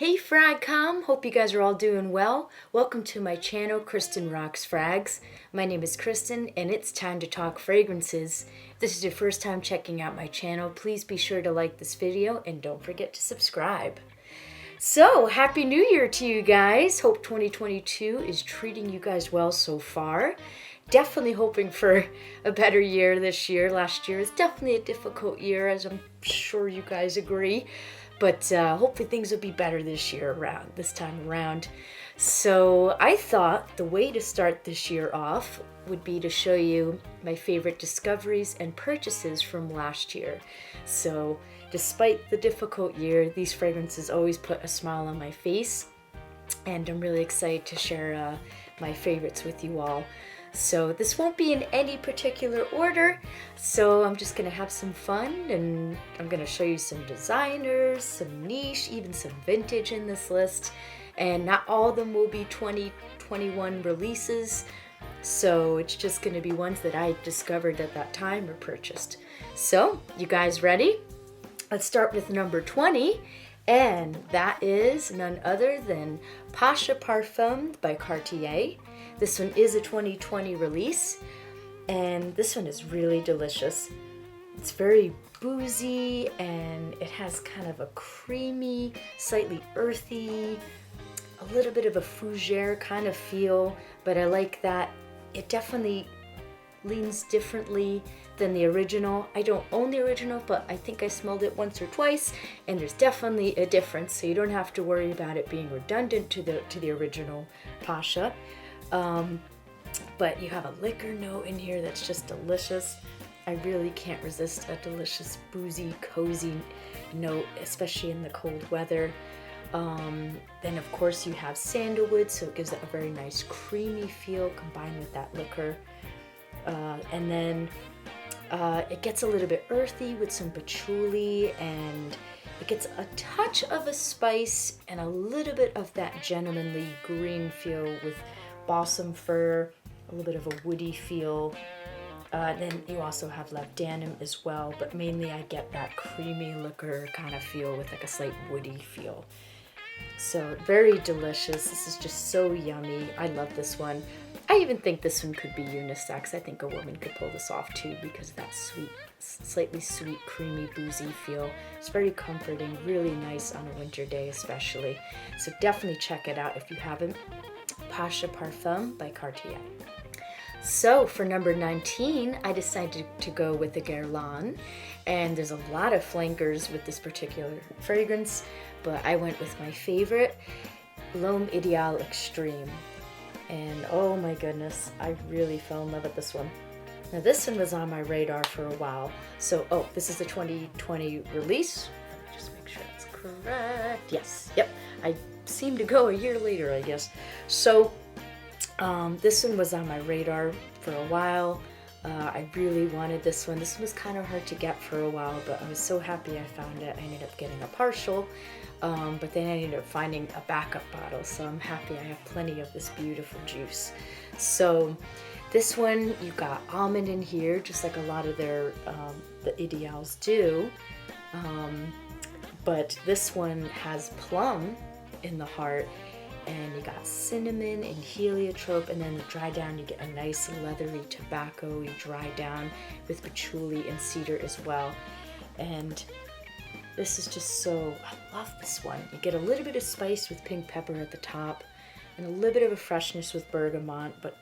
Hey Fragcom, hope you guys are all doing well. Welcome to my channel, Kristen Rocks Frags. My name is Kristen and it's time to talk fragrances. If this is your first time checking out my channel, please be sure to like this video and don't forget to subscribe. So, Happy New Year to you guys. Hope 2022 is treating you guys well so far. Definitely hoping for a better year this year. Last year is definitely a difficult year, as I'm sure you guys agree. But hopefully things will be better this time around. So I thought the way to start this year off would be to show you my favorite discoveries and purchases from last year. So despite the difficult year, these fragrances always put a smile on my face, and I'm really excited to share my favorites with you all. So this won't be in any particular order, so I'm just gonna have some fun, and I'm gonna show you some designers, some niche, even some vintage in this list, and not all of them will be 2021 releases, so it's just gonna be ones that I discovered at that time or purchased. So, you guys ready? Let's start with number 20, and that is none other than Pasha Parfum by Cartier. This one is a 2020 release, and this one is really delicious. It's very boozy, and it has kind of a creamy, slightly earthy, a little bit of a fougere kind of feel, but I like that it definitely leans differently than the original. I don't own the original, but I think I smelled it once or twice, and there's definitely a difference, so you don't have to worry about it being redundant to the original Pasha. But you have a liquor note in here that's just delicious. I really can't resist a delicious, boozy, cozy note, especially in the cold weather. Then of course you have sandalwood, so it gives it a very nice creamy feel combined with that liquor. And then it gets a little bit earthy with some patchouli, and it gets a touch of a spice and a little bit of that gentlemanly green feel with balsam fir, a little bit of a woody feel. Then you also have labdanum as well, but mainly I get that creamy liquor kind of feel with like a slight woody feel. So very delicious. This is just so yummy. I love this one. I even think this one could be unisex. I think a woman could pull this off too, because of that sweet, slightly sweet, creamy, boozy feel. It's very comforting, really nice on a winter day especially. So definitely check it out if you haven't. Pasha Parfum by Cartier. So for number 19, I decided to go with the Guerlain, and there's a lot of flankers with this particular fragrance, but I went with my favorite, Lhomme Ideal Extreme. And oh my goodness, I really fell in love with this one. Now this one was on my radar for a while. So, this is the 2020 release. Let me just make sure it's correct. Yes, yep. I seem to go a year later, I guess. So, this one was on my radar for a while. I really wanted this one. This one was kind of hard to get for a while, but I was so happy I found it. I ended up getting a partial, but then I ended up finding a backup bottle, so I'm happy I have plenty of this beautiful juice. So this one, you got almond in here, just like a lot of their the Ideals do, but this one has plum in the heart, and you got cinnamon and heliotrope, and then the dry down you get a nice leathery tobacco dry down with patchouli and cedar as well. And this is just so, I love this one. You get a little bit of spice with pink pepper at the top, and a little bit of a freshness with bergamot, but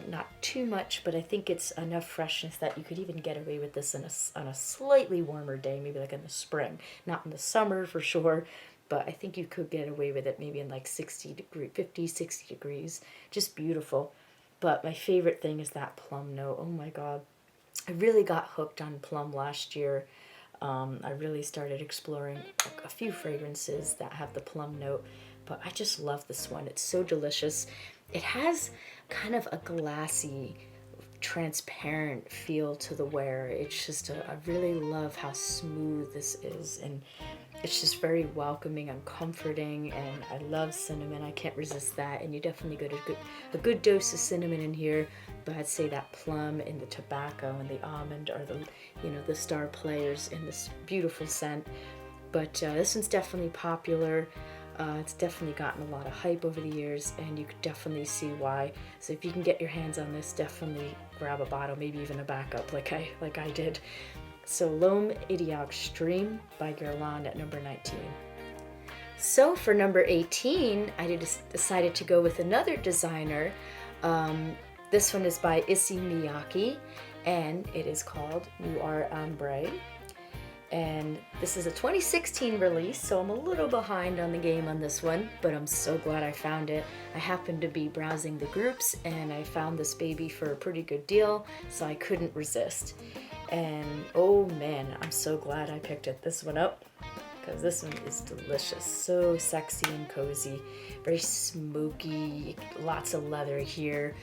not too much, but I think it's enough freshness that you could even get away with this on a slightly warmer day, maybe like in the spring, not in the summer for sure, but I think you could get away with it maybe in like 50, 60 degrees. Just beautiful. But my favorite thing is that plum note. Oh my God. I really got hooked on plum last year. I really started exploring a few fragrances that have the plum note, but I just love this one. It's so delicious. It has kind of a glassy, transparent feel to the wear. It's just, I really love how smooth this is, and it's just very welcoming and comforting, and I love cinnamon. I can't resist that, and you definitely get a good dose of cinnamon in here, but I'd say that plum and the tobacco and the almond are the star players in this beautiful scent. But this one's definitely popular. It's definitely gotten a lot of hype over the years, and you could definitely see why. So if you can get your hands on this, definitely grab a bottle, maybe even a backup like I did. So Lhomme Idiot Extreme by Guerlain at number 19. So for number 18, I decided to go with another designer. This one is by Issey Miyake, and it is called Dior Ombre. And this is a 2016 release, so I'm a little behind on the game on this one, but I'm so glad I found it. I happened to be browsing the groups, and I found this baby for a pretty good deal, so I couldn't resist. And oh man, I'm so glad I picked this one up, because this one is delicious. So sexy and cozy, very smoky, lots of leather here.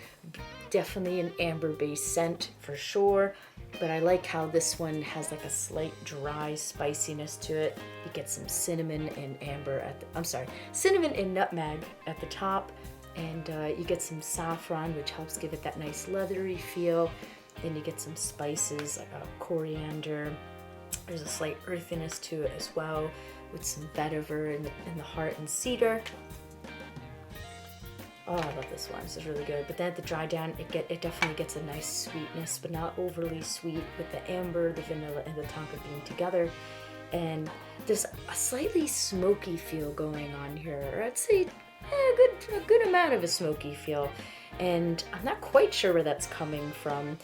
Definitely an amber-based scent for sure, but I like how this one has like a slight dry spiciness to it. You get some cinnamon and amber cinnamon and nutmeg at the top, and you get some saffron, which helps give it that nice leathery feel. Then you get some spices like coriander. There's a slight earthiness to it as well, with some vetiver in the heart and cedar. Oh, I love this one. This is really good. But then at the dry down, it definitely gets a nice sweetness, but not overly sweet, with the amber, the vanilla, and the tonka bean together. And there's a slightly smoky feel going on here. Or I'd say a good amount of a smoky feel. And I'm not quite sure where that's coming from.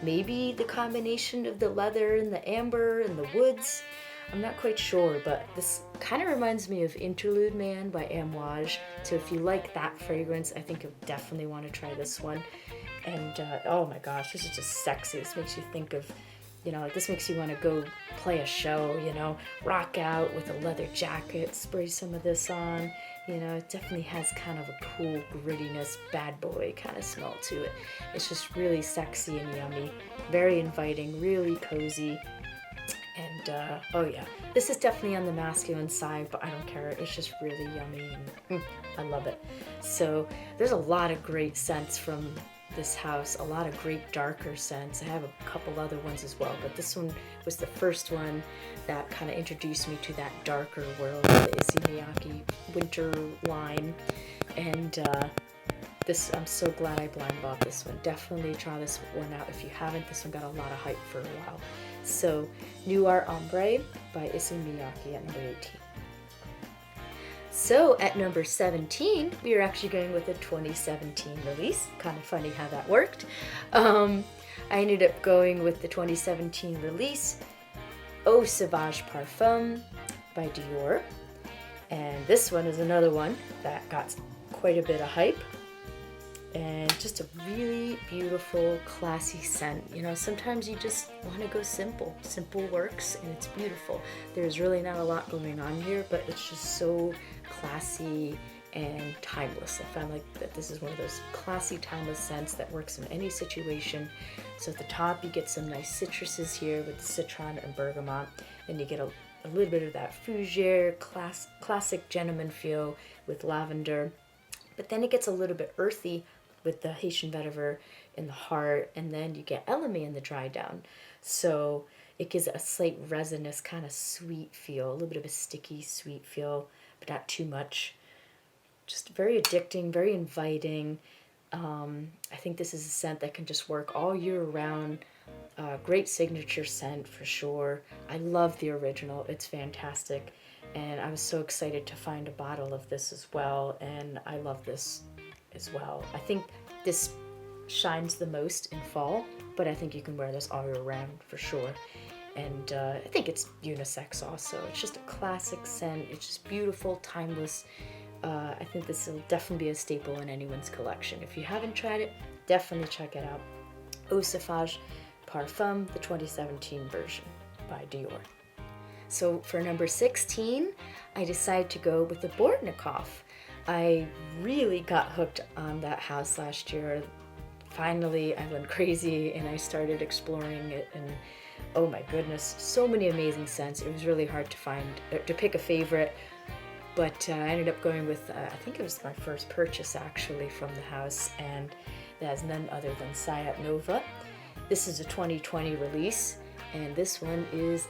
Maybe the combination of the leather and the amber and the woods. I'm not quite sure, but this kind of reminds me of Interlude Man by Amouage. So if you like that fragrance, I think you'll definitely want to try this one. And oh my gosh, this is just sexy. This makes you think of, like this makes you want to go play a show, rock out with a leather jacket, spray some of this on. It definitely has kind of a cool grittiness, bad boy kind of smell to it. It's just really sexy and yummy, very inviting, really cozy. And oh yeah, this is definitely on the masculine side, but I don't care. It's just really yummy, and I love it. So there's a lot of great scents from this house, a lot of great darker scents. I have a couple other ones as well, but this one was the first one that kind of introduced me to that darker world of the Issey Miyake winter line. And I'm so glad I blind bought this one. Definitely try this one out if you haven't. This one got a lot of hype for a while. So Dior Ombre by Issey Miyake at number 18. So at number 17, we are actually going with a 2017 release. Kind of funny how that worked. I ended up going with the 2017 release, Eau Savage Parfum by Dior. And this one is another one that got quite a bit of hype. And just a really beautiful, classy scent. Sometimes you just want to go simple. Simple works, and it's beautiful. There's really not a lot going on here, but it's just so classy and timeless. I found like that this is one of those classy, timeless scents that works in any situation. So at the top, you get some nice citruses here with the citron and bergamot, and you get a little bit of that fougere, classic gentleman feel with lavender. But then it gets a little bit earthy with the Haitian vetiver in the heart, and then you get elemi in the dry down. So it gives a slight resinous kind of sweet feel, a little bit of a sticky sweet feel, but not too much. Just very addicting, very inviting. I think this is a scent that can just work all year round. Great signature scent for sure. I love the original. It's fantastic. And I was so excited to find a bottle of this as well, and I love this as well. I think this shines the most in fall, but I think you can wear this all year round for sure. And I think it's unisex also. It's just a classic scent. It's just beautiful, timeless. I think this will definitely be a staple in anyone's collection. If you haven't tried it, definitely check it out. Eau Savage Parfum, the 2017 version by Dior. So for number 16, I decided to go with the Bortnikov. I really got hooked on that house last year. Finally, I went crazy and I started exploring it, and oh my goodness, so many amazing scents. It was really hard to pick a favorite, but I ended up going with, I think it was my first purchase actually from the house, and that is none other than Sayat Nova. This is a 2020 release, and this one is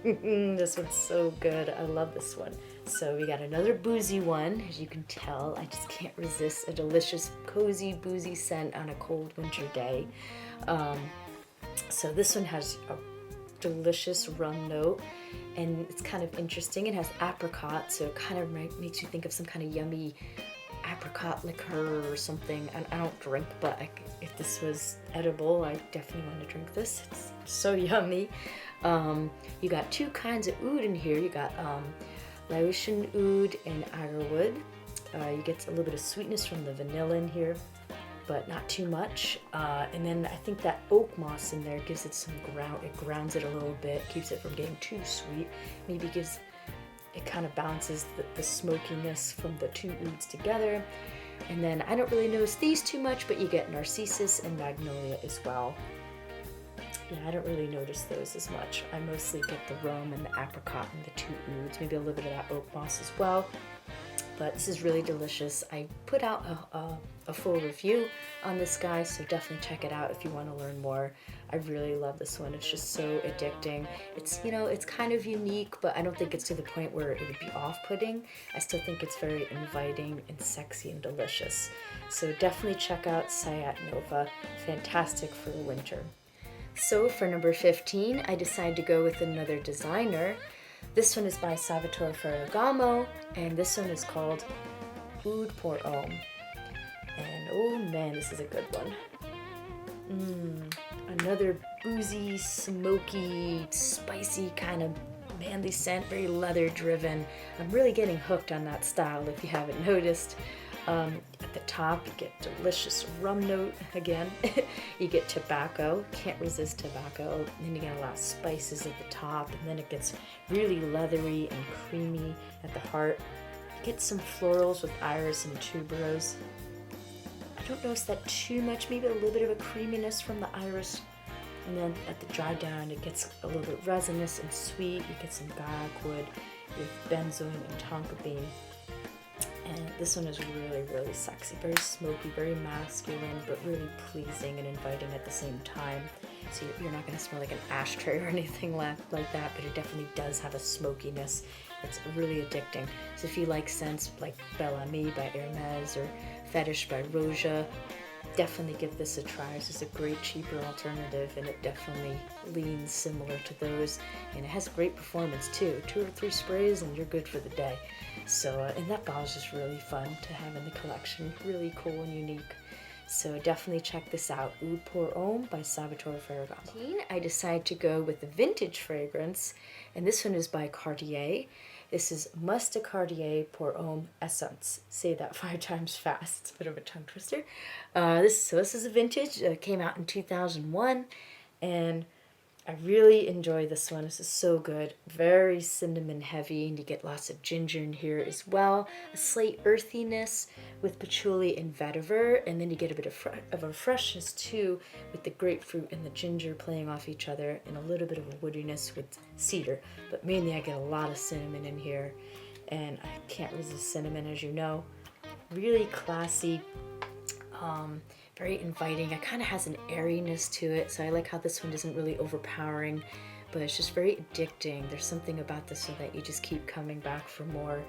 amazing. This one's so good. I love this one. So we got another boozy one. As you can tell, I just can't resist a delicious, cozy, boozy scent on a cold winter day. So this one has a delicious rum note, and it's kind of interesting. It has apricot, so it kind of makes you think of some kind of yummy apricot liqueur or something. And I don't drink, but if this was edible, I definitely want to drink this. It's so yummy. You got two kinds of oud in here. You got Laotian oud and agarwood. You get a little bit of sweetness from the vanilla in here, but not too much. And then I think that oak moss in there gives it some it grounds it a little bit, keeps it from getting too sweet. Maybe it kind of balances the smokiness from the two ouds together. And then I don't really notice these too much, but you get narcissus and magnolia as well. Yeah, I don't really notice those as much. I mostly get the rum and the apricot and the two ouds, maybe a little bit of that oak moss as well. But this is really delicious. I put out a full review on this guy, so definitely check it out if you want to learn more. I really love this one. It's just so addicting. It's, it's kind of unique, but I don't think it's to the point where it would be off-putting. I still think it's very inviting and sexy and delicious. So definitely check out Sayat Nova. Fantastic for the winter. So for number 15, I decided to go with another designer. This one is by Salvatore Ferragamo, and this one is called Oud pour Homme. And oh man, this is a good one. Another boozy, smoky, spicy kind of manly scent, very leather driven. I'm really getting hooked on that style if you haven't noticed. At the top, you get delicious rum note again. You get tobacco, can't resist tobacco. And then you get a lot of spices at the top, and then it gets really leathery and creamy at the heart. You get some florals with iris and tuberose. I don't notice that too much, maybe a little bit of a creaminess from the iris. And then at the dry down, it gets a little bit resinous and sweet. You get some garlic wood with benzoin and tonka bean. And this one is really, really sexy, very smoky, very masculine, but really pleasing and inviting at the same time. So you're not going to smell like an ashtray or anything like that, but it definitely does have a smokiness that's really addicting. So if you like scents like Bel Ami by Hermes or Fetish by Roja, definitely give this a try. This is a great cheaper alternative, and it definitely leans similar to those, and it has great performance too. 2 or 3 sprays and you're good for the day. So and that bottle is just really fun to have in the collection, really cool and unique. So definitely check this out, Oud pour Homme by Salvatore Ferragamo. I decided to go with the vintage fragrance, and this one is by Cartier. This is Mousse Cartier pour Homme Essence. Say that 5 times fast. It's a bit of a tongue twister. This is a vintage. Came out in 2001, and I really enjoy this one. This is so good. Very cinnamon heavy, and you get lots of ginger in here as well. A slight earthiness with patchouli and vetiver, and then you get a bit of a freshness too with the grapefruit and the ginger playing off each other, and a little bit of a woodiness with cedar. But mainly I get a lot of cinnamon in here, and I can't resist cinnamon, as you know. Really classy. Very inviting. It kind of has an airiness to it, so I like how this one isn't really overpowering, but it's just very addicting. There's something about this so that you just keep coming back for more.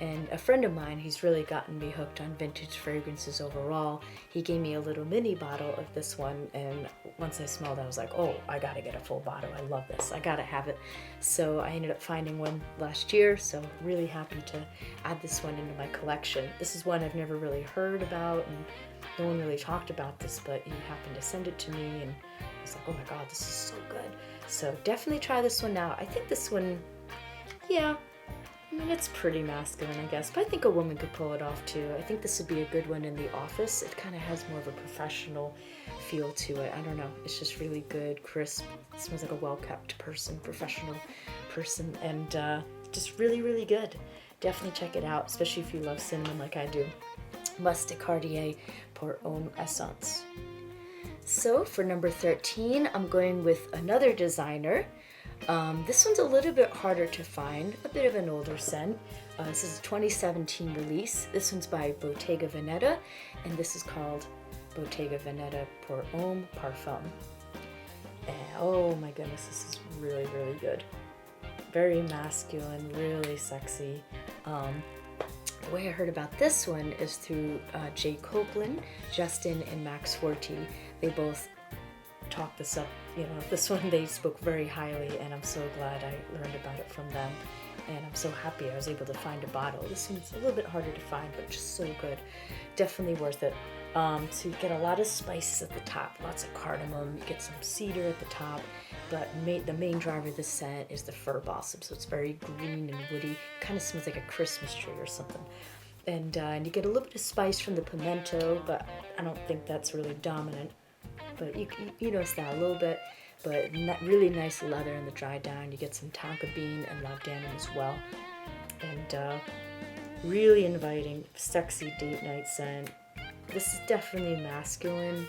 And a friend of mine, he's really gotten me hooked on vintage fragrances overall. He gave me a little mini bottle of this one, and once I smelled it, I was like, oh, I gotta get a full bottle. I love this. I gotta have it. So I ended up finding one last year, so really happy to add this one into my collection. This is one I've never really heard about, and no one really talked about this, but he happened to send it to me, and I was like, oh my god, this is so good. So definitely try this one out. I think this one, yeah, I mean, it's pretty masculine, I guess, but I think a woman could pull it off too. I think this would be a good one in the office. It kind of has more of a professional feel to it. I don't know. It's just really good, crisp. It smells like a well-kept person, professional person, and just really, really good. Definitely check it out, especially if you love cinnamon like I do. Mousse Cartier pour Homme Essence. So for number 13, I'm going with another designer. This one's a little bit harder to find, a bit of an older scent. This is a 2017 release. This one's by Bottega Veneta, and this is called Bottega Veneta pour Homme Parfum. And oh my goodness, this is really, really good. Very masculine, really sexy. The way I heard about this one is through Jay Copeland, Justin, and Max Forti. They both talked this up. This one they spoke very highly, and I'm so glad I learned about it from them. And I'm so happy I was able to find a bottle. This one's a little bit harder to find, but just so good. Definitely worth it. So you get a lot of spices at the top, lots of cardamom, you get some cedar at the top, but the main driver of the scent is the fir balsam, so it's very green and woody, kind of smells like a Christmas tree or something. And you get a little bit of spice from the pimento, but I don't think that's really dominant. But you notice that a little bit, but really nice leather in the dry down. You get some tonka bean and labdanum as well. And really inviting, sexy date night scent. This is definitely masculine,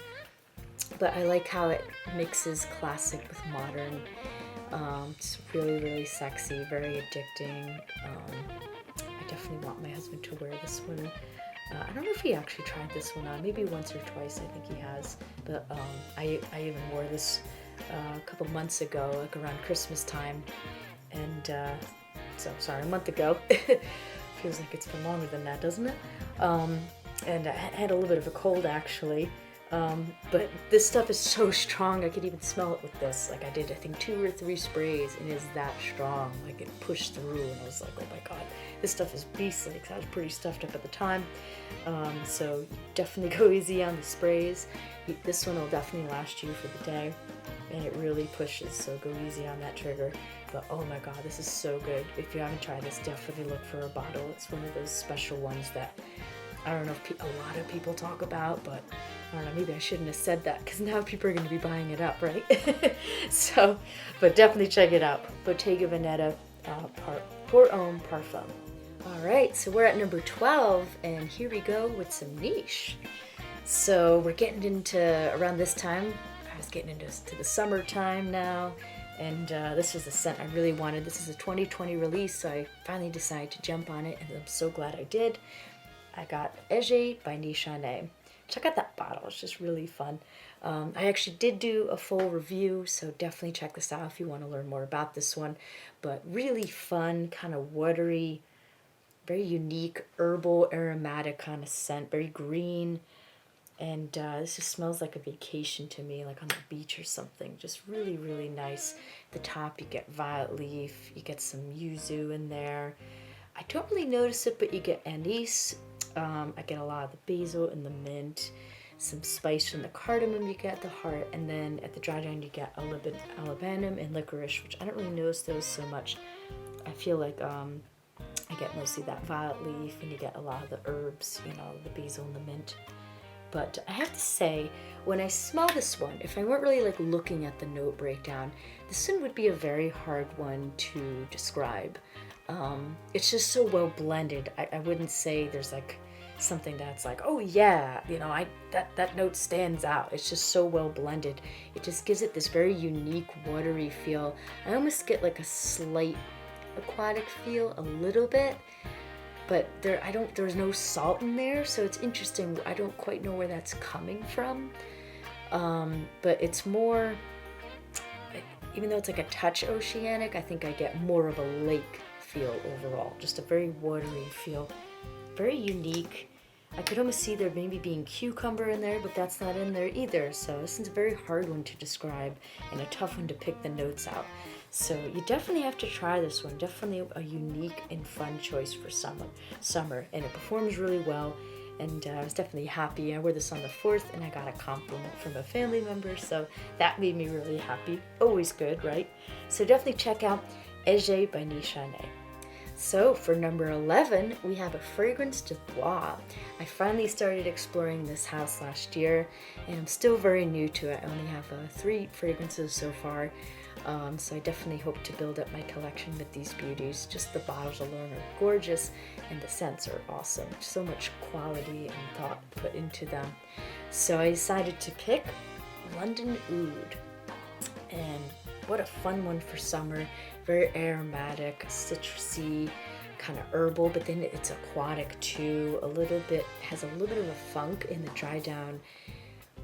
but I like how it mixes classic with modern. It's really, really sexy, very addicting. I definitely want my husband to wear this one. I don't know if he actually tried this one on, maybe once or twice, I think he has. But I even wore this a couple months ago, like around Christmas time. And a month ago. Feels like it's been longer than that, doesn't it? And I had a little bit of a cold actually, but this stuff is so strong I could even smell it with this. Like I did, I think 2 or 3 sprays, and it's that strong. Like it pushed through, and I was like, oh my god, this stuff is beastly. Because I was pretty stuffed up at the time, so definitely go easy on the sprays. This one will definitely last you for the day, and it really pushes. So go easy on that trigger. But oh my god, this is so good. If you haven't tried this, definitely look for a bottle. It's one of those special ones that I don't know if a lot of people talk about, but I don't know, maybe I shouldn't have said that because now people are going to be buying it up, right? So, but definitely check it out. Bottega Veneta Pour Homme Parfum. All right, so we're at number 12, and here we go with some niche. So we're getting into, around this time, I was getting into the summertime now, and this was a scent I really wanted. This is a 2020 release, so I finally decided to jump on it, and I'm so glad I did. I got Ege by Nishant. Check out that bottle, it's just really fun. I actually did do a full review, so definitely check this out if you want to learn more about this one. But really fun, kind of watery, very unique, herbal, aromatic kind of scent, very green. And this just smells like a vacation to me, like on the beach or something. Just really, really nice. At the top you get violet leaf, you get some yuzu in there. I don't really notice it, but you get anise. I get a lot of the basil and the mint, some spice from the cardamom you get at the heart, and then at the dry down you get a little bit of labdanum and licorice, which I don't really notice those so much. I feel like I get mostly that violet leaf, and you get a lot of the herbs, the basil and the mint. But I have to say, when I smell this one, if I weren't really like looking at the note breakdown, this one would be a very hard one to describe. It's just so well blended. I wouldn't say there's like something that's like, oh yeah, that note stands out. It's just so well blended. It just gives it this very unique watery feel. I almost get like a slight aquatic feel, a little bit, but there's no salt in there, so it's interesting. I don't quite know where that's coming from, but it's more, even though it's like a touch oceanic, I think I get more of a lake feel overall. Just a very watery feel, very unique. I could almost see there maybe being cucumber in there, but that's not in there either. So this is a very hard one to describe and a tough one to pick the notes out. So you definitely have to try this one. Definitely a unique and fun choice for summer, and it performs really well. And I was definitely happy. I wore this on the 4th, and I got a compliment from a family member, so that made me really happy. Always good, right? So definitely check out Ege by Nishant. So for number 11, we have a fragrance Dubois. I finally started exploring this house last year, and I'm still very new to it. I only have 3 fragrances so far, so I definitely hope to build up my collection with these beauties. Just the bottles alone are gorgeous, and the scents are awesome. So much quality and thought put into them. So I decided to pick London Oud, and what a fun one for summer. Very aromatic, citrusy, kind of herbal, but then it's aquatic too. Has a little bit of a funk in the dry down.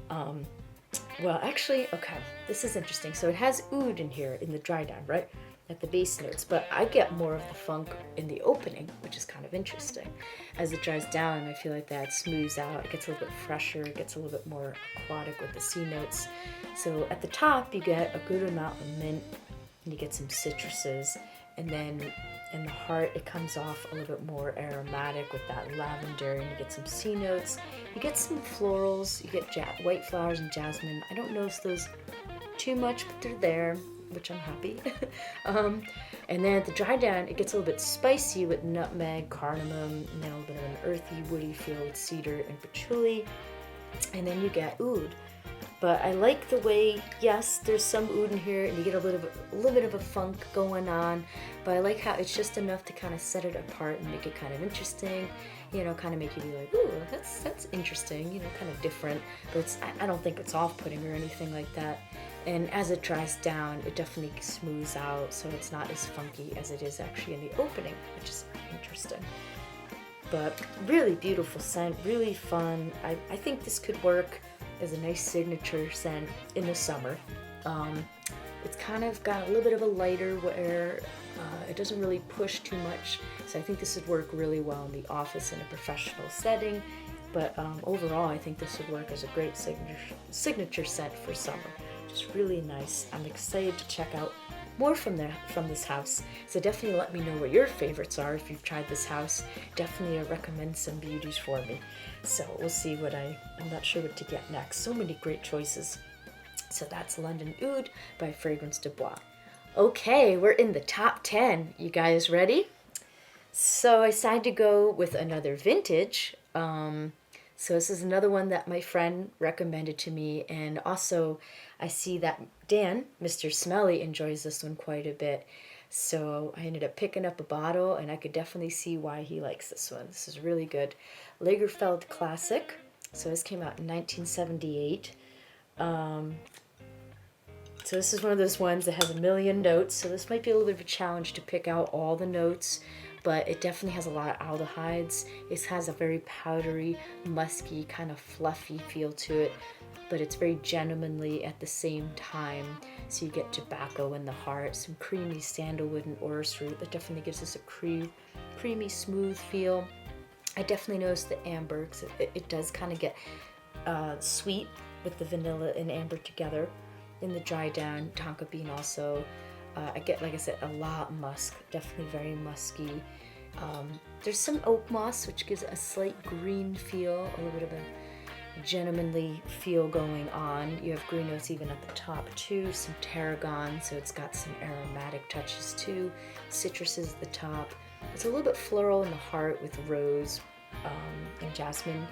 Well, actually, okay, this is interesting. So it has oud in here in the dry down, right? at the base notes, but I get more of the funk in the opening, which is kind of interesting. As it dries down, I feel like that smooths out. It gets a little bit fresher. It gets a little bit more aquatic with the C notes. So at the top, you get a good amount of mint, and you get some citruses, and then in the heart, it comes off a little bit more aromatic with that lavender, and you get some C notes. You get some florals. You get white flowers and jasmine. I don't notice those too much, but they're there, which I'm happy. And then at the dry down, it gets a little bit spicy with nutmeg, cardamom, and then a little bit of an earthy, woody feel with cedar and patchouli. And then you get oud. But I like the way, yes, there's some oud in here, and you get a little bit of a funk going on. But I like how it's just enough to kind of set it apart and make it kind of interesting. You know, kind of make you be like, ooh, that's interesting. You know, kind of different. But I don't think it's off-putting or anything like that. And as it dries down, it definitely smooths out, so it's not as funky as it is actually in the opening, which is interesting. But really beautiful scent, really fun. I think this could work as a nice signature scent in the summer. It's kind of got a little bit of a lighter where it doesn't really push too much, so I think this would work really well in the office in a professional setting. But overall, I think this would work as a great signature scent for summer. Just really nice. I'm excited to check out more from this house. So definitely let me know what your favorites are if you've tried this house. Definitely recommend some beauties for me. So we'll see what I'm not sure what to get next. So many great choices. So that's London Oud by Fragrance Dubois. Okay, we're in the top 10. You guys ready? So I decided to go with another vintage. So this is another one that my friend recommended to me, and also I see that Dan, Mr. Smelly, enjoys this one quite a bit. So I ended up picking up a bottle, and I could definitely see why he likes this one. This is really good. Lagerfeld Classic. So this came out in 1978. So this is one of those ones that has a million notes. So this might be a little bit of a challenge to pick out all the notes, but it definitely has a lot of aldehydes. It has a very powdery, musky, kind of fluffy feel to it, but it's very gentlemanly at the same time. So you get tobacco in the heart, some creamy sandalwood and orris root that definitely gives us a creamy, smooth feel. I definitely noticed the amber, because it does kind of get sweet with the vanilla and amber together. In the dry down, tonka bean also. I get, like I said, a lot musk, definitely very musky. There's some oak moss, which gives it a slight green feel, a little bit of a gentlemanly feel going on. You have green notes even at the top too, some tarragon, so it's got some aromatic touches too. Citruses at the top. It's a little bit floral in the heart with rose and jasmine,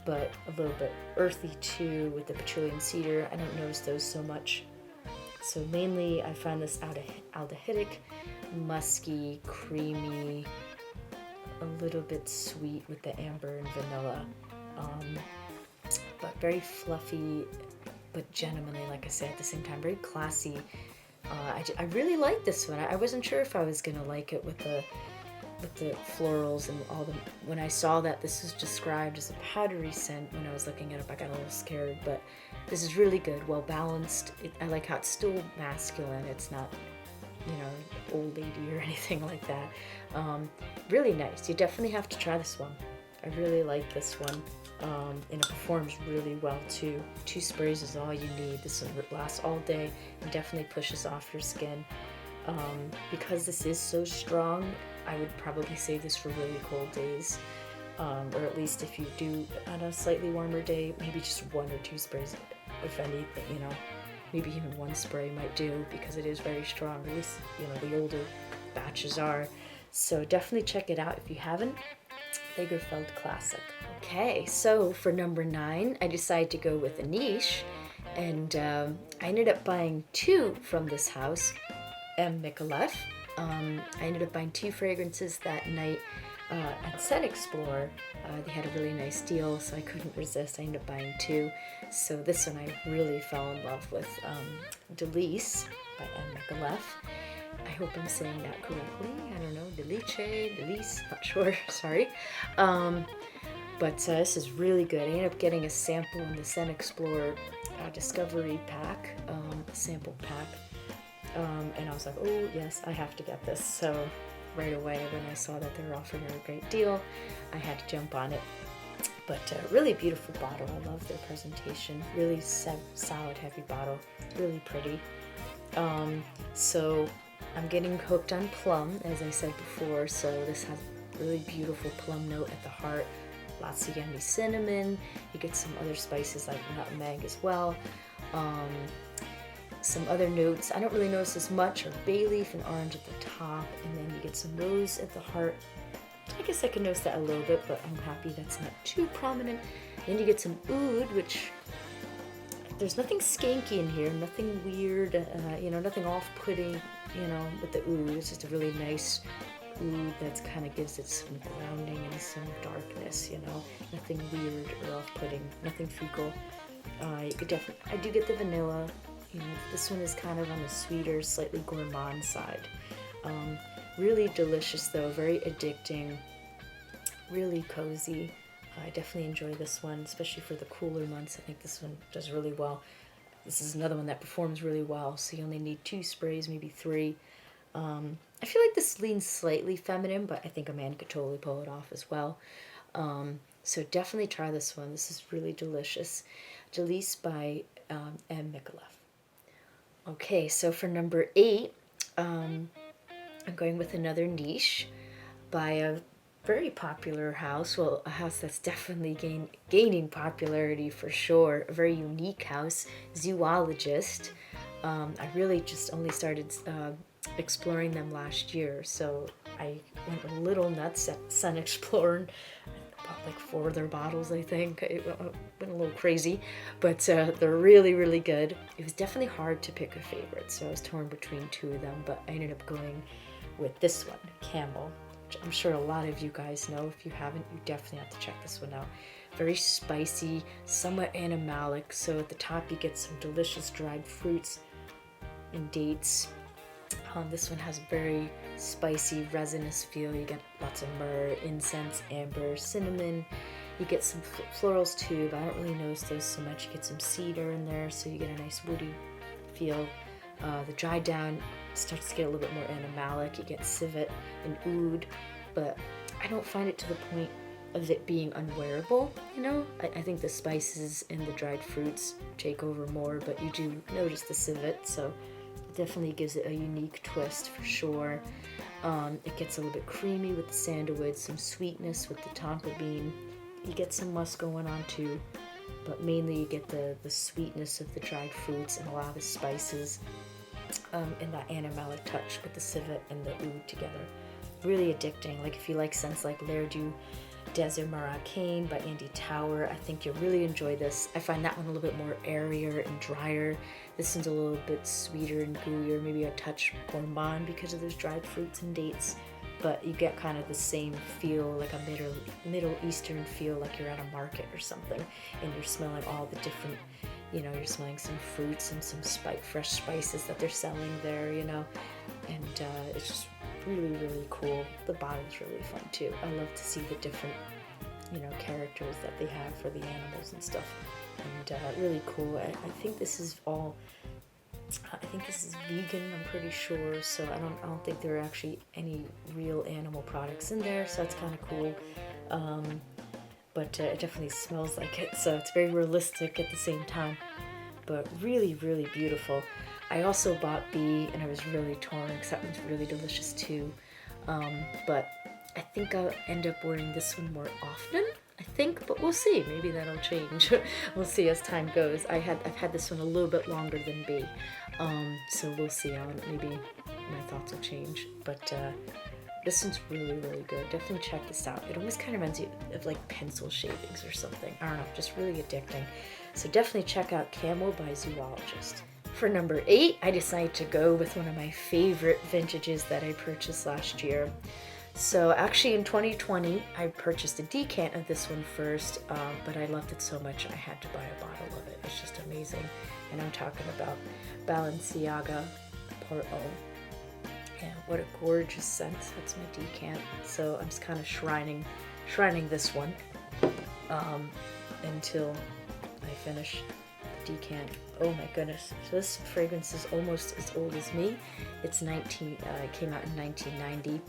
but a little bit earthy too with the patchouli and cedar. I don't notice those so much. So mainly I find this aldehydic, musky, creamy, a little bit sweet with the amber and vanilla, but very fluffy, but gentlemanly, like I said, at the same time, very classy. I really like this one. I wasn't sure if I was gonna like it with the florals and all the. When I saw that this was described as a powdery scent, when I was looking it up, I got a little scared, but this is really good, well balanced. I like how it's still masculine. It's not, old lady or anything like that. Really nice. You definitely have to try this one. I really like this one. And it performs really well too. 2 sprays is all you need. This one lasts all day and definitely pushes off your skin. Because this is so strong, I would probably save this for really cold days. Or at least if you do on a slightly warmer day, maybe just 1 or 2 sprays, if anything, maybe even 1 spray might do, because it is very strong. At least, the older batches are. So definitely check it out if you haven't. Lagerfeld Classic. Okay, so for number 9, I decided to go with a niche, and I ended up buying 2 from this house, M. Micallef. I ended up buying 2 fragrances that night at Scent Explorer. They had a really nice deal, so I couldn't resist. I ended up buying 2. So this one I really fell in love with, Delice by M. Micallef. I hope I'm saying that correctly. I don't know, Delice, not sure, sorry. But this is really good. I ended up getting a sample in the Scent Explorer Discovery pack, sample pack. And I was like, oh yes, I have to get this. So right away when I saw that they were offering a great deal, I had to jump on it. But really beautiful bottle. I love their presentation. Really solid, heavy bottle. Really pretty. So I'm getting hooked on plum, as I said before. So this has really beautiful plum note at the heart. Lots of yummy cinnamon. You get some other spices like nutmeg as well. Some other notes, I don't really notice as much, are bay leaf and orange at the top, and then you get some rose at the heart. I guess I can notice that a little bit, but I'm happy that's not too prominent. Then you get some oud, which there's nothing skanky in here, nothing weird, nothing off-putting, with the oud. It's just a really nice oud that kind of gives it some grounding and some darkness, nothing weird or off-putting, nothing fecal. I do get the vanilla. This one is kind of on the sweeter, slightly gourmand side. Really delicious though, very addicting, really cozy. I definitely enjoy this one, especially for the cooler months. I think this one does really well. This is another one that performs really well, so you only need 2 sprays, maybe 3. I feel like this leans slightly feminine, but I think a man could totally pull it off as well. So definitely try this one. This is really delicious. Delise by M. Micallef. Okay, so for number 8, I'm going with another niche by a very popular house. Well, a house that's definitely gaining popularity for sure. A very unique house, Zoologist. I really just only started exploring them last year, so I went a little nuts at Sun Explorer. Bought like 4 of their bottles, I think. It went a little crazy, but they're really, really good. It was definitely hard to pick a favorite, so I was torn between 2 of them, but I ended up going with this one, Campbell, which I'm sure a lot of you guys know. If you haven't, you definitely have to check this one out. Very spicy, somewhat animalic, so at the top you get some delicious dried fruits and dates. This one has a very spicy, resinous feel. You get lots of myrrh, incense, amber, cinnamon. You get some florals too, but I don't really notice those so much. You get some cedar in there, so you get a nice woody feel. The dry down starts to get a little bit more animalic. You get civet and oud, but I don't find it to the point of it being unwearable, I think the spices and the dried fruits take over more, but you do notice the civet, so definitely gives it a unique twist for sure. It gets a little bit creamy with the sandalwood, some sweetness with the tonka bean. You get some musk going on too, but mainly you get the sweetness of the dried fruits and a lot of the spices, and that animalic touch with the civet and the oud together. Really addicting. Like if you like scents like L'air du Desert Marocain by Andy Tower, I think you'll really enjoy this. I find that one a little bit more airier and drier. This one's a little bit sweeter and gooier, maybe a touch gourmand because of those dried fruits and dates, but you get kind of the same feel, like a Middle Eastern feel, like you're at a market or something, and you're smelling all the different, you're smelling some fruits and some fresh spices that they're selling there, and it's just really, really cool. The bottle's really fun too. I love to see the different, characters that they have for the animals and stuff, and really cool. I think this is vegan, I'm pretty sure, so I don't think there are actually any real animal products in there, so that's kind of cool. But it definitely smells like it, so it's very realistic at the same time, but really, really beautiful. I also bought B, and I was really torn because that one's really delicious too, but I think I'll end up wearing this one more often, but we'll see. Maybe that'll change. We'll see as time goes. I've had this one a little bit longer than B, so we'll see. Maybe my thoughts will change, but this one's really, really good. Definitely check this out. It almost kind of reminds you of like pencil shavings or something. I don't know, just really addicting. So definitely check out Campbell by Zoologist. For number 8, I decided to go with one of my favorite vintages that I purchased last year. So actually in 2020, I purchased a decant of this one first, but I loved it so much I had to buy a bottle of it. It's just amazing. And I'm talking about Balenciaga Part O. Yeah, what a gorgeous scent. That's my decant. So I'm just kind of shrining this one until I finish decant. Oh my goodness. So this fragrance is almost as old as me. It's came out in 1990.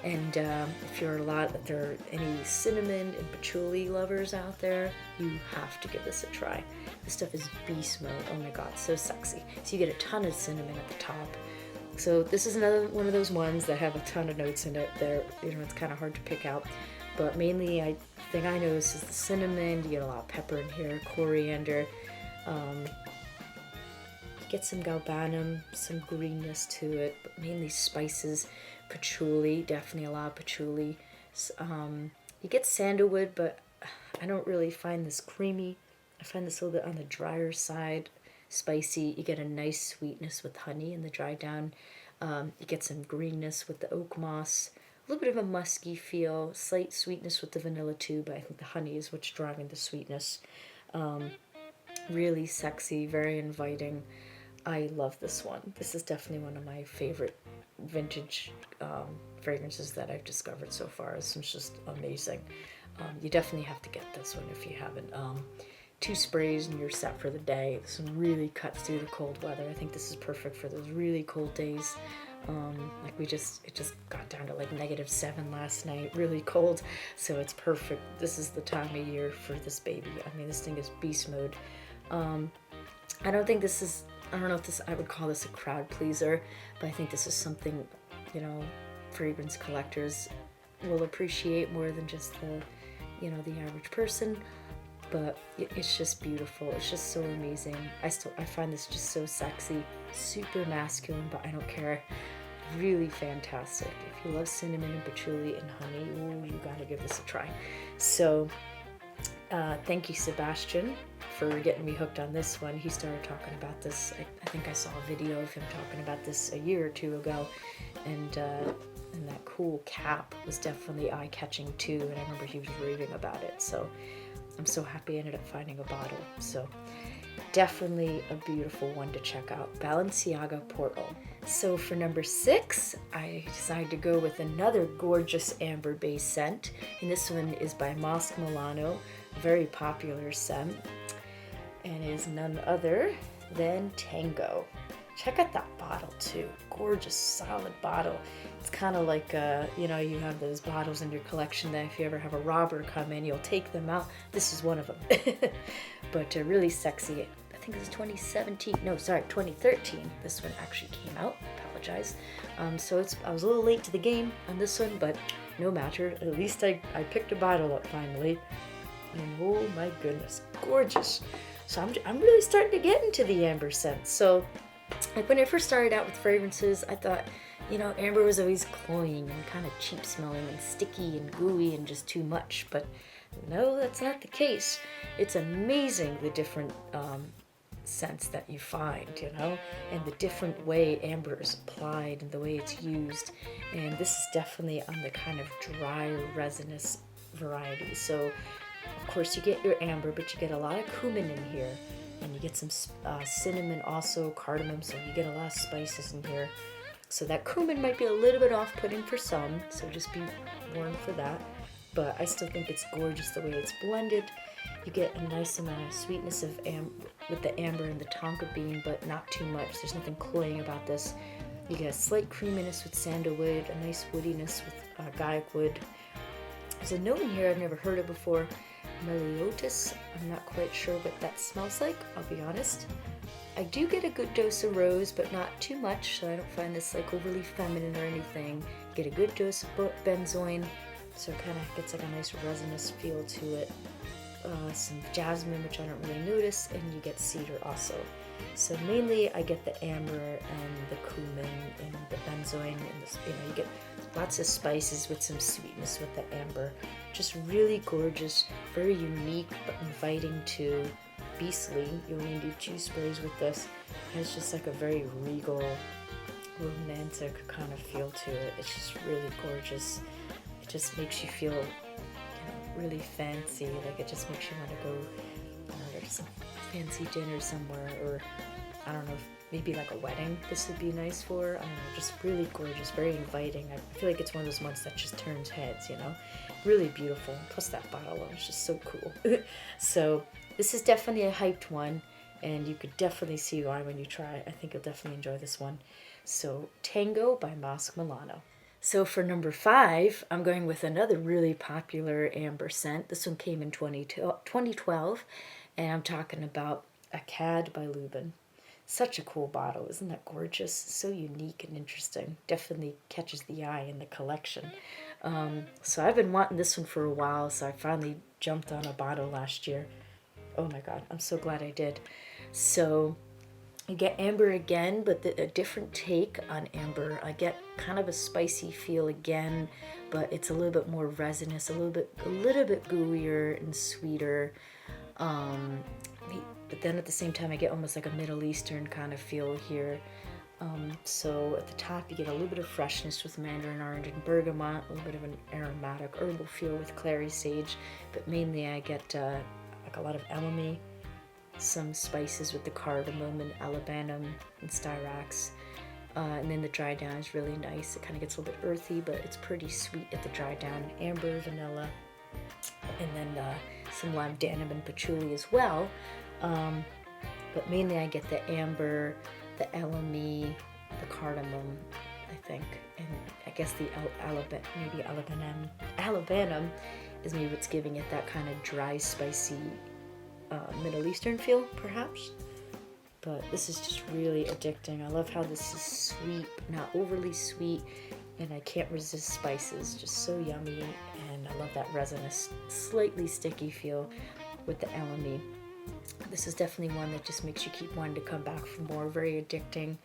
And if if there are any cinnamon and patchouli lovers out there, you have to give this a try. This stuff is beast mode. Oh my god, so sexy. So you get a ton of cinnamon at the top. So this is another one of those ones that have a ton of notes in it. It's kind of hard to pick out. But mainly, the thing I notice is the cinnamon. You get a lot of pepper in here, coriander. You get some galbanum, some greenness to it, but mainly spices. Patchouli, definitely a lot of patchouli. You get sandalwood, but I don't really find this creamy. I find this a little bit on the drier side. Spicy. You get a nice sweetness with honey in the dry down. You get some greenness with the oak moss. A little bit of a musky feel, slight sweetness with the vanilla too, but I think the honey is what's driving the sweetness. Really sexy, very inviting. I love this one. This is definitely one of my favorite vintage fragrances that I've discovered so far. This one's just amazing. You definitely have to get this one if you haven't. 2 sprays and you're set for the day. This one really cuts through the cold weather. I think this is perfect for those really cold days. It just got down to like -7 last night, really cold, so it's perfect. This is the time of year for this baby. I mean, this thing is beast mode. I don't know if I would call this a crowd pleaser, but I think this is something, fragrance collectors will appreciate more than just the average person. But it's just beautiful. It's just so amazing. I find this just so sexy, super masculine, but I don't care. Really fantastic. If you love cinnamon and patchouli and honey, ooh, you gotta give this a try. So, thank you, Sebastian, for getting me hooked on this one. He started talking about this. I think I saw a video of him talking about this a year or two ago, and that cool cap was definitely eye-catching too. And I remember he was raving about it. So. I'm so happy I ended up finding a bottle. So definitely a beautiful one to check out. Balenciaga Portal. So for number 6, I decided to go with another gorgeous amber-based scent. And this one is by Mosque Milano, a very popular scent. And it is none other than Tango. Check out that bottle too. Gorgeous, solid bottle. It's kind of like, you have those bottles in your collection that if you ever have a robber come in, you'll take them out. This is one of them. But really sexy. I think it was 2013. This one actually came out. I apologize. So I was a little late to the game on this one, but no matter. At least I picked a bottle up finally. And oh my goodness, gorgeous. So I'm really starting to get into the amber scent. So when I first started out with fragrances, I thought, amber was always cloying and kind of cheap smelling and sticky and gooey and just too much. But no, that's not the case. It's amazing the different scents that you find, and the different way amber is applied and the way it's used. And this is definitely on the kind of dry resinous variety. So, of course, you get your amber, but you get a lot of cumin in here. And you get some cinnamon, also cardamom, so you get a lot of spices in here. So that cumin might be a little bit off-putting for some, so just be warned for that. But I still think it's gorgeous the way it's blended. You get a nice amount of sweetness with the amber and the tonka bean, but not too much. There's nothing cloying about this. You get a slight creaminess with sandalwood, a nice woodiness with guaiac wood. There's a note in here I've never heard of before. Meliodas. I'm not quite sure what that smells like, I'll be honest. I do get a good dose of rose, but not too much, so I don't find this like overly feminine or anything. Get a good dose of benzoin, so it kind of gets like a nice resinous feel to it. Some jasmine, which I don't really notice, and you get cedar also. So mainly I get the amber and the cumin and the benzoin, and you get lots of spices with some sweetness with the amber. Just really gorgeous, very unique but inviting too. Beastly. You only do 2 sprays with this. And it's just like a very regal, romantic kind of feel to it. It's just really gorgeous. It just makes you feel really fancy. Like it just makes you want to go to some fancy dinner somewhere, or I don't know, maybe like a wedding this would be nice for. I don't know, just really gorgeous, very inviting. I feel like it's one of those ones that just turns heads, Really beautiful. Plus that bottle is just so cool. So this is definitely a hyped one. and you could definitely see why when you try it. I think you'll definitely enjoy this one. So Tango by Mosque Milano. So for number 5, I'm going with another really popular amber scent. This one came in 2012, and I'm talking about a Cad by Lubin. Such a cool bottle, isn't that gorgeous? So unique and interesting. Definitely catches the eye in the collection. So I've been wanting this one for a while, so I finally jumped on a bottle last year. Oh my god, I'm so glad I did. So I get amber again, but a different take on amber. I get kind of a spicy feel again, but it's a little bit more resinous, a little bit gooier and sweeter. But then at the same time, I get almost like a Middle Eastern kind of feel here. So at the top, you get a little bit of freshness with mandarin orange and bergamot, a little bit of an aromatic herbal feel with clary sage, but mainly I get like a lot of elemi, some spices with the cardamom and alabanum and styrax. And then the dry down is really nice. It kind of gets a little bit earthy, but it's pretty sweet at the dry down. Amber, vanilla, and then some lime denim and patchouli as well. But mainly I get the amber, the elemi, the cardamom, I think, and I guess the maybe alabanum is maybe what's giving it that kind of dry, spicy Middle Eastern feel, perhaps. But this is just really addicting. I love how this is sweet, not overly sweet, and I can't resist spices. Just so yummy, and I love that resinous, slightly sticky feel with the elemi. This is definitely one that just makes you keep wanting to come back for more. Very addicting,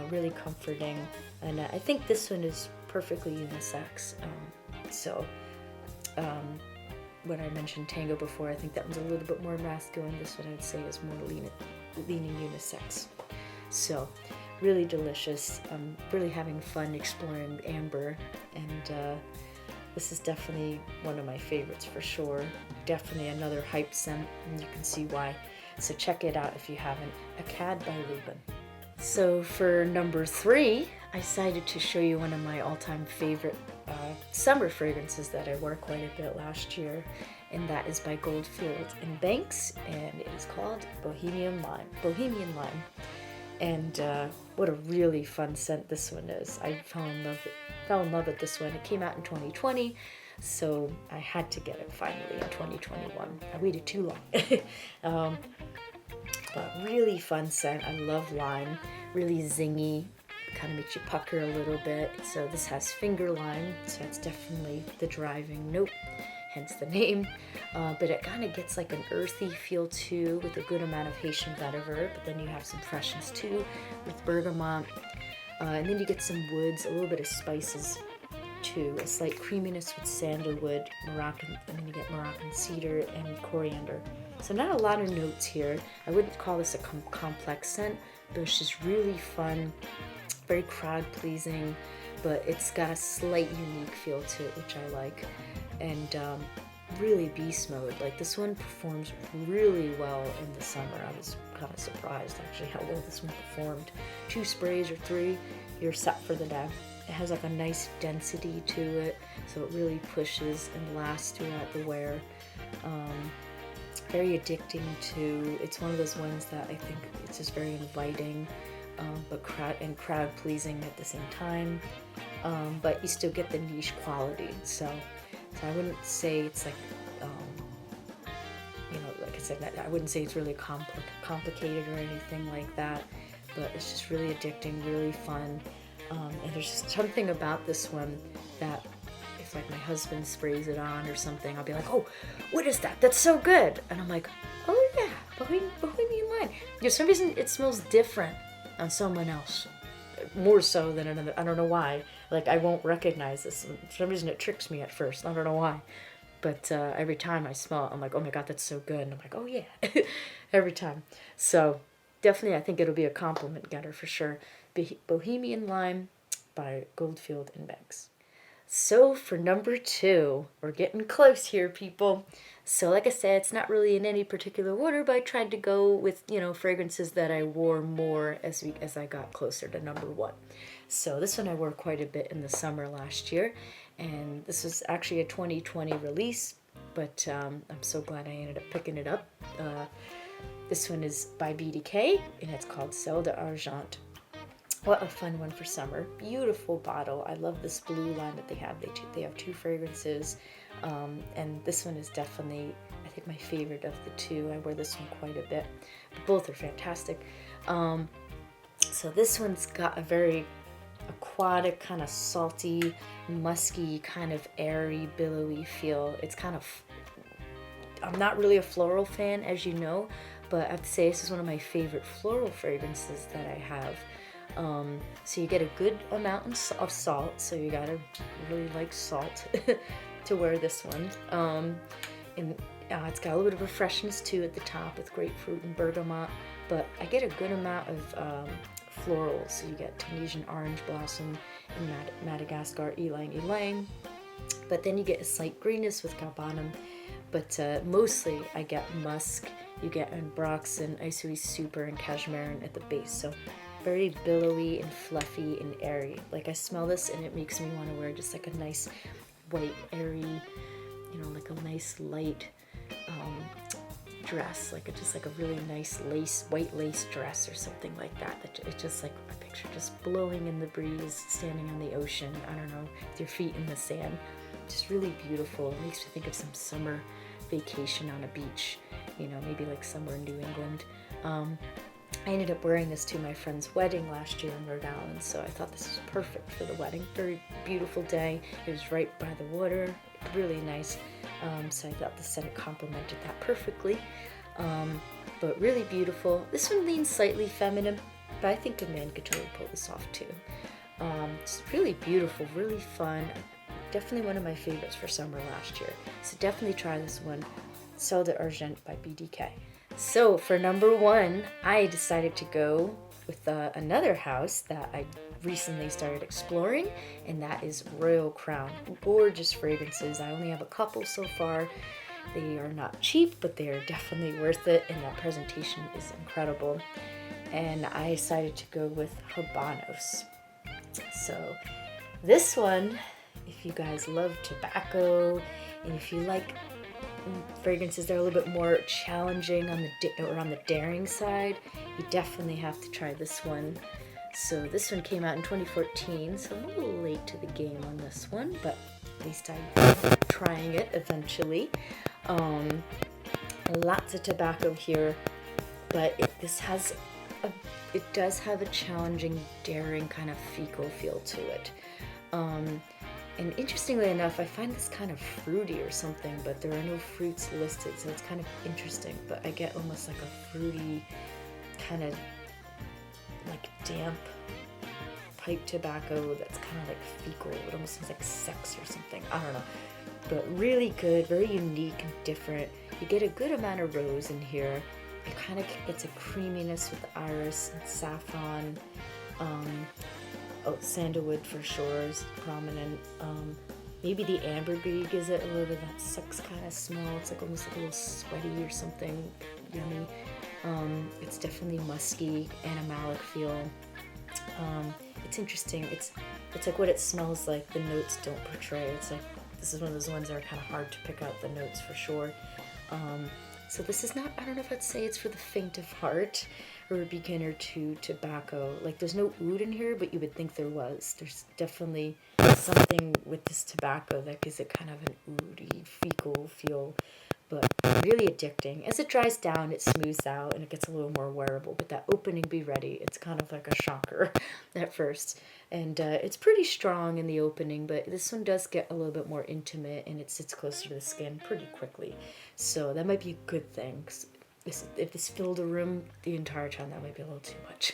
really comforting, and I think this one is perfectly unisex. When I mentioned Tango before, I think that one's a little bit more masculine. This one I'd say is more leaning unisex. So really delicious. I'm really having fun exploring amber, and this is definitely one of my favorites for sure. Definitely another hype scent, and you can see why. So check it out if you haven't. A Cad by Lubin. So for number 3, I decided to show you one of my all-time favorite summer fragrances that I wore quite a bit last year, and that is by Goldfield and Banks, and it is called Bohemian Lime. And what a really fun scent this one is. I fell in love with this one. It came out in 2020, so I had to get it finally in 2021. I waited too long. But really fun scent. I love lime. Really zingy. Kind of makes you pucker a little bit. So this has finger lime, so it's definitely the driving note, hence the name. But it kind of gets like an earthy feel too, with a good amount of Haitian vetiver. But then you have some freshness too with bergamot. And then you get some woods, a little bit of spices too. A slight creaminess with sandalwood, Moroccan, and then you get Moroccan cedar and coriander. So not a lot of notes here. I wouldn't call this a complex scent, but it's just really fun, very crowd pleasing, but it's got a slight unique feel to it, which I like. And really beast mode. Like this one performs really well in the summer. I was kind of surprised actually how well this one performed. 2 sprays or 3, you're set for the day. It has like a nice density to it, so it really pushes and lasts throughout the wear. Very addicting too. It's one of those ones that I think it's just very inviting, but crowd pleasing at the same time. But you still get the niche quality. So I wouldn't say it's like, like I said, I wouldn't say it's really complicated or anything like that. But it's just really addicting, really fun. And there's just something about this one that if like my husband sprays it on or something, I'll be like, oh, what is that? That's so good. And I'm like, oh yeah, Bohemian Lime. For some reason it smells different on someone else. More so than another. I don't know why. Like I won't recognize this. For some reason it tricks me at first. I don't know why. But every time I smell it, I'm like, oh my god, that's so good. And I'm like, oh yeah. Every time. So definitely I think it'll be a compliment getter for sure. Bohemian Lime by Goldfield and Banks. So for number 2, we're getting close here, people. So like I said, it's not really in any particular order, but I tried to go with, fragrances that I wore more as I got closer to number 1. So this one I wore quite a bit in the summer last year, and this was actually a 2020 release, but I'm so glad I ended up picking it up. This one is by BDK, and it's called Zelda Argent. What a fun one for summer. Beautiful bottle. I love this blue line that they have. They have 2 fragrances, and this one is definitely, I think, my favorite of the 2. I wear this one quite a bit. Both are fantastic. So this one's got a very aquatic, kind of salty, musky, kind of airy, billowy feel. It's kind of, I'm not really a floral fan, as you know, but I have to say this is one of my favorite floral fragrances that I have. So you get a good amount of salt, so you gotta really like salt to wear this one. And it's got a little bit of a freshness too at the top with grapefruit and bergamot, but I get a good amount of florals. So you get Tunisian orange blossom and Madagascar ylang ylang, but then you get a slight greenness with galbanum, but mostly I get musk. You get ambroxan, isoe super, and cashmere at the base. So very billowy and fluffy and airy. Like, I smell this and it makes me want to wear just like a nice white airy, you know, like a nice light dress, like just like a really nice white lace dress or something like that. It's just like a picture just blowing in the breeze, standing on the ocean, I don't know, with your feet in the sand. Just really beautiful. It makes me think of some summer vacation on a beach, you know, maybe like somewhere in New England. I ended up wearing this to my friend's wedding last year in Rhode Island, so I thought this was perfect for the wedding. Very beautiful day. It was right by the water, really nice. So I thought the scent complemented that perfectly. But really beautiful. This one leans slightly feminine, but I think a man could totally pull this off too. It's really beautiful, really fun. Definitely one of my favorites for summer last year. So definitely try this one, Zelda Argent by BDK. So for number 1, I decided to go with another house that I recently started exploring, and that is Royal Crown. Gorgeous fragrances. I only have a couple so far. They are not cheap, but they are definitely worth it, and that presentation is incredible. And I decided to go with Habanos. So this one, if you guys love tobacco, and if you like fragrances that are a little bit more challenging on the daring side, you definitely have to try this one. So this one came out in 2014, so I'm a little late to the game on this one, but at least I'm trying it eventually. Lots of tobacco here, but it does have a challenging, daring kind of fecal feel to it. And interestingly enough, I find this kind of fruity or something, but there are no fruits listed, so it's kind of interesting. But I get almost like a fruity, kind of like damp pipe tobacco that's kind of like fecal. It almost smells like sex or something. I don't know. But really good, very unique and different. You get a good amount of rose in here. It kind of gets a creaminess with the iris and saffron. Sandalwood for sure is prominent. Maybe the ambergris gives it a little bit of that sex kind of smell. It's like almost like a little sweaty or something yummy. It's definitely musky, animalic feel. It's interesting. It's like what it smells like. The notes don't portray. It's like this is one of those ones that are kind of hard to pick out the notes for sure. So this is not, I don't know if I'd say it's for the faint of heart or a beginner to tobacco. Like, there's no oud in here, but you would think there was. There's definitely something with this tobacco that gives it kind of an oudy, fecal feel, but really addicting. As it dries down, it smooths out and it gets a little more wearable, but that opening Be Ready, it's kind of like a shocker at first. And it's pretty strong in the opening, but this one does get a little bit more intimate and it sits closer to the skin pretty quickly. So that might be a good thing. If this filled a room the entire time, that might be a little too much.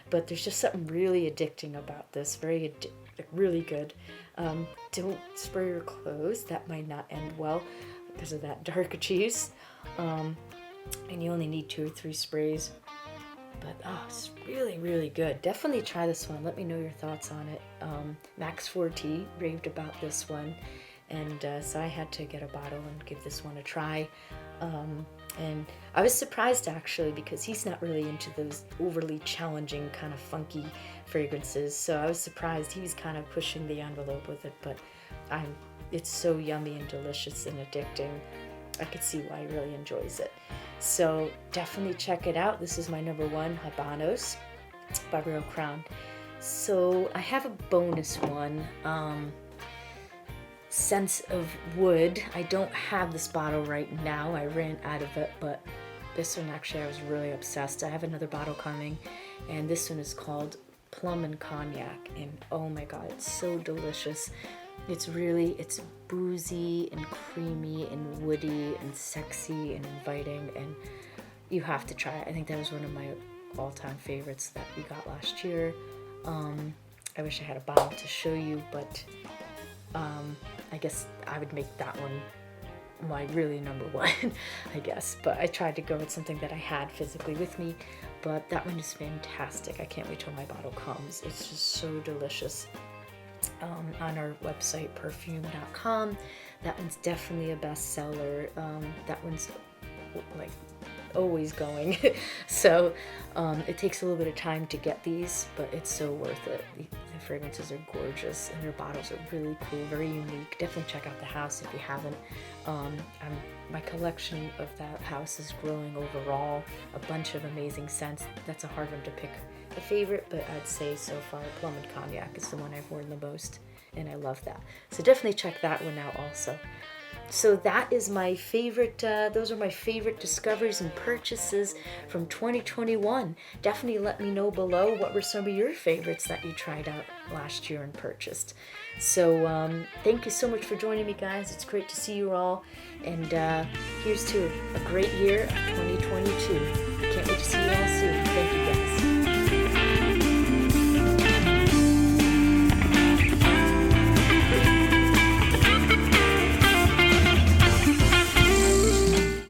But there's just something really addicting about this. Really good. Don't spray your clothes. That might not end well because of that dark cheese. And you only need 2 or 3 sprays. But it's really, really good. Definitely try this one. Let me know your thoughts on it. Max 4T raved about this one. And so I had to get a bottle and give this one a try. And I was surprised actually because he's not really into those overly challenging kind of funky fragrances. So I was surprised he was kind of pushing the envelope with it. But it's so yummy and delicious and addicting. I could see why he really enjoys it. So definitely check it out. This is my number one, Habanos by Real Crown. So I have a bonus one, Sense of Wood. I don't have this bottle right now. I ran out of it, but this one actually I was really obsessed. I have another bottle coming, and this one is called Plum and Cognac, and oh my god, it's so delicious. It's boozy and creamy and woody and sexy and inviting, and you have to try it. I think that was one of my all-time favorites that we got last year. I wish I had a bottle to show you, but I guess I would make that one my really number one, I guess. But I tried to go with something that I had physically with me, but that one is fantastic. I can't wait till my bottle comes. It's just so delicious. On our website, perfume.com. That one's definitely a bestseller. That one's like always going. So it takes a little bit of time to get these, but it's so worth it. The fragrances are gorgeous, and their bottles are really cool, very unique. Definitely check out the house if you haven't. My collection of that house is growing overall. A bunch of amazing scents. That's a hard one to pick a favorite, but I'd say so far Plum and Cognac is the one I've worn the most, and I love that. So definitely check that one out also. So that is my favorite, those are my favorite discoveries and purchases from 2021. Definitely let me know below what were some of your favorites that you tried out last year and purchased. So thank you so much for joining me, guys. It's great to see you all. And here's to a great year of 2022. Can't wait to see you all soon.